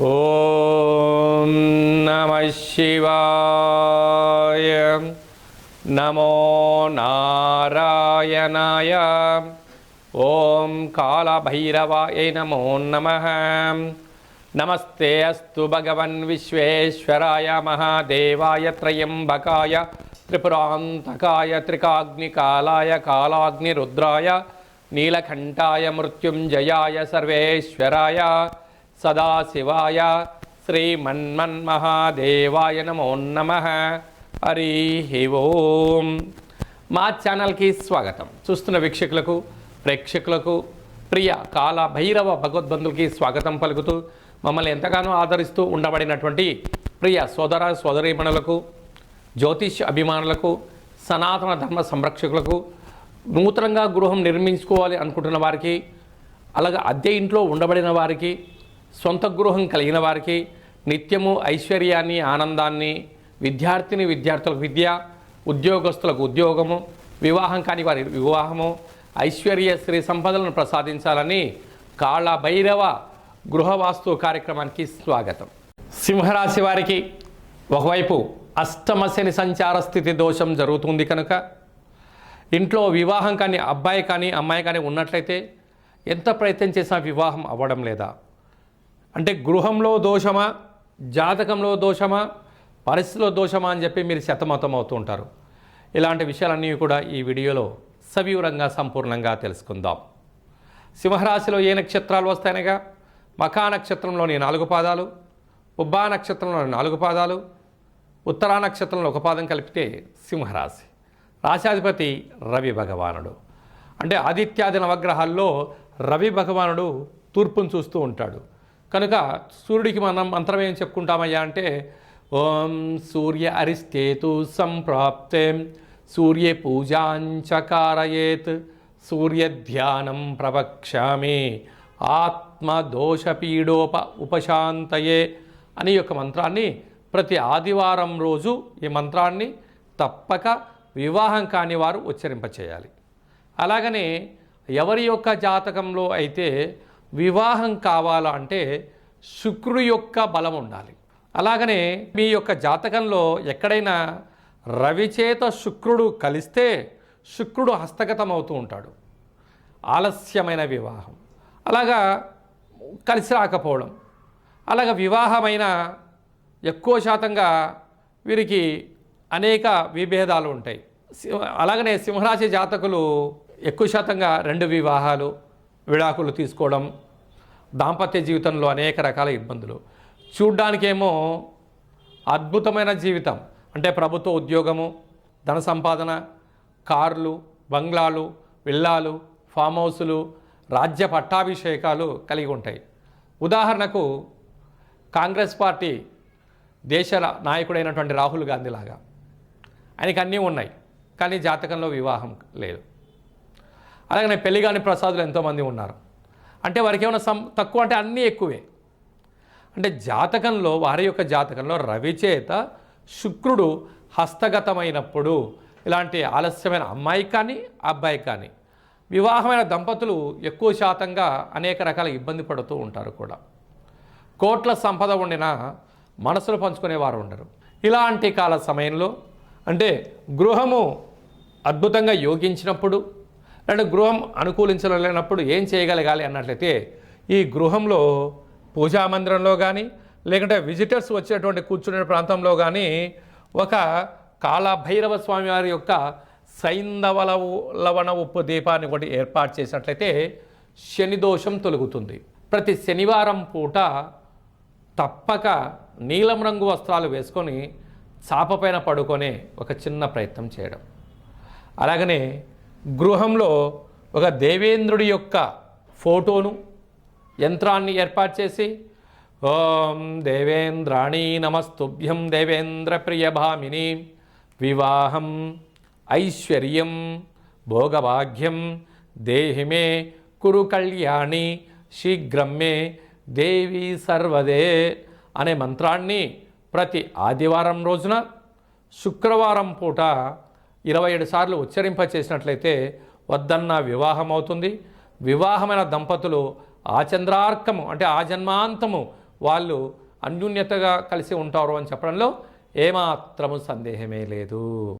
ఓం నమః శివాయ. నమో నారాయణాయ. ఓం కాళభైరవాయ నమో నమః. నమస్తే అస్తు భగవన్ విశ్వేశ్వరాయ మహాదేవాయ త్రయంబకాయ త్రిపురాంతకాయ త్రికాగ్నికాలాయ కాలాగ్నిరుద్రాయ నీలకంఠాయ మృత్యుంజయాయ సర్వేశ్వరాయ సదాశివాయ శ్రీమన్మన్మహాదేవాయ నమో నమః. హరి ఓం. మా ఛానల్కి స్వాగతం. చూస్తున్న వీక్షకులకు ప్రేక్షకులకు ప్రియ కాల భైరవ భగవద్బంధులకి స్వాగతం పలుకుతూ మమ్మల్ని ఎంతగానో ఆదరిస్తూ ఉండబడినటువంటి ప్రియ సోదర సోదరీమణులకు, జ్యోతిష్ అభిమానులకు, సనాతన ధర్మ సంరక్షకులకు, నూతనంగా గృహం నిర్మించుకోవాలి అనుకుంటున్న వారికి, అలాగే అద్దె ఇంట్లో ఉండబడిన వారికి, సొంత గృహం కలిగిన వారికి, నిత్యము ఐశ్వర్యాన్ని ఆనందాన్ని, విద్యార్థులకు విద్య, ఉద్యోగస్తులకు ఉద్యోగము, వివాహం కాని వారి వివాహము, ఐశ్వర్య శ్రీ సంపదలను ప్రసాదించాలని కాళభైరవ గృహవాస్తు కార్యక్రమానికి స్వాగతం. సింహరాశి వారికి ఒకవైపు అష్టమ శని సంచార స్థితి దోషం జరుగుతుంది కనుక ఇంట్లో వివాహం కానీ అబ్బాయి కానీ అమ్మాయి కానీ ఉన్నట్లయితే ఎంత ప్రయత్నం చేసినా వివాహం అవ్వడం లేదా, అంటే గృహంలో దోషమా, జాతకంలో దోషమా, పరిస్థితిలో దోషమా అని చెప్పి మీరు సతమతం అవుతూ ఉంటారు. ఇలాంటి విషయాలన్నీ కూడా ఈ వీడియోలో సవివరంగా సంపూర్ణంగా తెలుసుకుందాం. సింహరాశిలో ఏ నక్షత్రాలు వస్తాయనగా మఖా నక్షత్రంలోని 4 పాదాలు, ఉబ్బా నక్షత్రంలోని 4 పాదాలు, ఉత్తరా నక్షత్రంలో 1 పాదం కలిపితే సింహరాశి. రాశాధిపతి రవి భగవానుడు. అంటే ఆదిత్యాది నవగ్రహాల్లో రవి భగవానుడు తూర్పును చూస్తూ ఉంటాడు కనుక సూర్యుడికి మనం మంత్రం ఏం చెప్పుకుంటామయ్యా అంటే ఓం సూర్య అరిష్టేతు సంప్రాప్తే సూర్య పూజాంచకారయేత్ సూర్య ధ్యానం ప్రవక్ష్యామి ఆత్మదోషపీడోప ఉపశాంతయే అని యొక్క మంత్రాన్ని ప్రతి ఆదివారం రోజు ఈ మంత్రాన్ని తప్పక వివాహం కాని వారు ఉచ్చరింపచేయాలి. అలాగనే ఎవరి యొక్క జాతకంలో అయితే వివాహం కావాలంటే శుక్రుడి యొక్క బలం ఉండాలి. అలాగనే మీ యొక్క జాతకంలో ఎక్కడైనా రవిచేత శుక్రుడు కలిస్తే శుక్రుడు హస్తగతం అవుతూ ఉంటాడు. ఆలస్యమైన వివాహం, అలాగా కలిసి రాకపోవడం, అలాగ వివాహమైన ఎక్కువ శాతంగా వీరికి అనేక విభేదాలు ఉంటాయి. అలాగనే సింహరాశి జాతకులు ఎక్కువ శాతంగా 2 వివాహాలు, విడాకులు తీసుకోవడం, దాంపత్య జీవితంలో అనేక రకాల ఇబ్బందులు. చూడ్డానికేమో అద్భుతమైన జీవితం, అంటే ప్రభుత్వ ఉద్యోగము, ధన సంపాదన, కార్లు, బంగ్లాలు, విల్లాలు, ఫామ్ హౌసులు, రాజ్య పట్టాభిషేకాలు కలిగి ఉంటాయి. ఉదాహరణకు కాంగ్రెస్ పార్టీ దేశ నాయకుడైనటువంటి రాహుల్ గాంధీ లాగా ఆయనకి అన్నీ ఉన్నాయి కానీ జాతకంలో వివాహం లేదు. అలాగనే పెళ్లిగాని ప్రసాదులు ఎంతోమంది ఉన్నారు. అంటే వారికి ఏమైనా తక్కువ అంటే అన్నీ ఎక్కువే. అంటే జాతకంలో వారి యొక్క జాతకంలో రవిచేత శుక్రుడు హస్తగతమైనప్పుడు ఇలాంటి ఆలస్యమైన అమ్మాయి కానీ అబ్బాయి కానీ వివాహమైన దంపతులు ఎక్కువ శాతంగా అనేక రకాల ఇబ్బంది పడుతూ ఉంటారు కూడా. కోట్ల సంపద ఉండినా మనసులు పంచుకునేవారు ఉండరు. ఇలాంటి కాల సమయంలో అంటే గృహము అద్భుతంగా యోగించినప్పుడు అంటే గృహం అనుకూలించలేనప్పుడు ఏం చేయగలగాలి అన్నట్లయితే ఈ గృహంలో పూజా మందిరంలో కానీ లేకుంటే విజిటర్స్ వచ్చేటువంటి కూర్చునే ప్రాంతంలో కానీ ఒక కాళభైరవ స్వామి వారి యొక్క లవణ ఉప్పు దీపాన్ని ఒకటి ఏర్పాటు చేసినట్లయితే శని దోషం తొలగుతుంది. ప్రతి శనివారం పూట తప్పక నీలం రంగు వస్త్రాలు వేసుకొని చాపపైన పడుకొని ఒక చిన్న ప్రయత్నం చేయడం. అలాగనే గృహంలో ఒక దేవేంద్రుడి యొక్క ఫోటోను, యంత్రాన్ని ఏర్పాటు చేసి ఓం దేవేంద్రాణి నమస్తుభ్యం దేవేంద్ర ప్రియభామిని వివాహం ఐశ్వర్యం భోగభాగ్యం దేహిమే కురు కళ్యాణి శీఘ్రం మే దేవి సర్వదే అనే మంత్రాన్ని ప్రతి ఆదివారం రోజున శుక్రవారం పూట 27 సార్లు ఉచ్చరింపచేసినట్లయితే వద్దన్న వివాహం అవుతుంది. వివాహమైన దంపతులు ఆచంద్రార్కము అంటే ఆజన్మాంతము వాళ్ళు అన్యోన్యతగా కలిసి ఉంటారు అని చెప్పడంలో ఏమాత్రము సందేహమే లేదు.